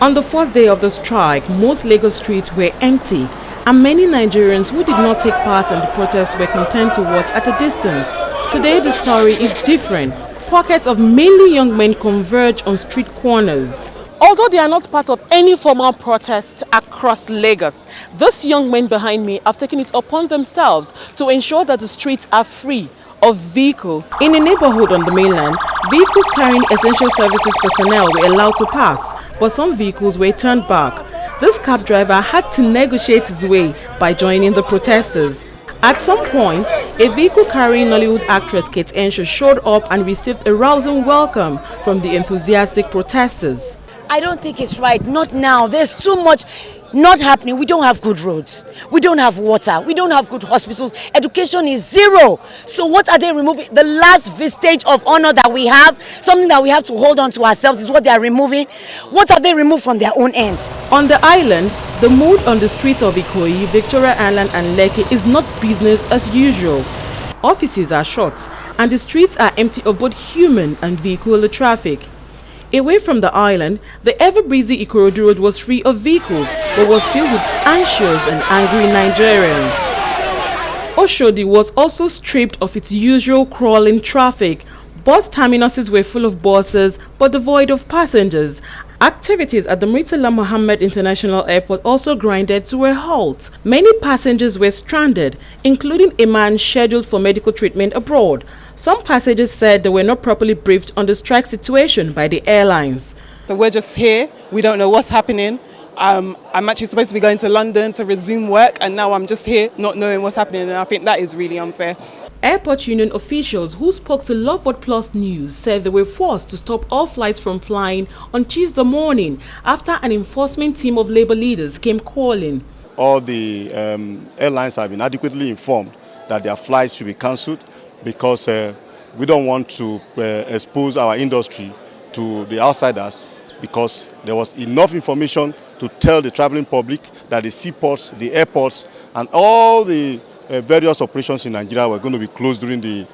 On the first day of the strike, most Lagos streets were empty, and many Nigerians who did not take part in the protests were content to watch at a distance. Today, the story is different. Pockets of mainly young men converge on street corners. Although they are not part of any formal protests across Lagos, those young men behind me have taken it upon themselves to ensure that the streets are free of vehicle. In a neighborhood on the mainland, vehicles carrying essential services personnel were allowed to pass, but some vehicles were turned back. This cab driver had to negotiate his way by joining the protesters. At some point, a vehicle carrying Nollywood actress Kate Ensure showed up and received a rousing welcome from the enthusiastic protesters. I don't think it's right, not now. There's too much not happening. We don't have good roads, we don't have water, we don't have good hospitals, education is zero. So what are they removing? The last vestige of honor that we have, something that we have to hold on to ourselves, is what they are removing. What have they removed from their own end? On the island, the mood on the streets of Ikoyi, Victoria Island and Lekki is not business as usual. Offices are shut and the streets are empty of both human and vehicular traffic. Away from the island, the ever-busy Ikorodu Road was free of vehicles, but was filled with anxious and angry Nigerians. Oshodi was also stripped of its usual crawling traffic. Bus terminuses were full of buses, but devoid of passengers. Activities at the Murtala Mohammed International Airport also grinded to a halt. Many passengers were stranded, including a man scheduled for medical treatment abroad. Some passengers said they were not properly briefed on the strike situation by the airlines. So we're just here, we don't know what's happening. I'm actually supposed to be going to London to resume work, and now I'm just here not knowing what's happening, and I think that is really unfair. Airport union officials who spoke to Love What Plus News said they were forced to stop all flights from flying on Tuesday morning after an enforcement team of labor leaders came calling. All the airlines have been adequately informed that their flights should be cancelled because we don't want to expose our industry to the outsiders, because there was enough information to tell the traveling public that the seaports, the airports and all the various operations in Nigeria were going to be closed during the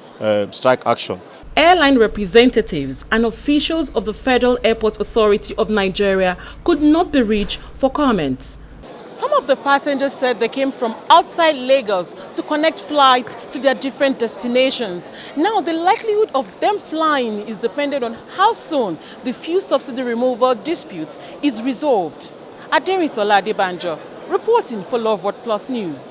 strike action. Airline representatives and officials of the Federal Airport Authority of Nigeria could not be reached for comments. Some of the passengers said they came from outside Lagos to connect flights to their different destinations. Now, the likelihood of them flying is dependent on how soon the fuel subsidy removal dispute is resolved. Aderinsola, reporting for Love What Plus News.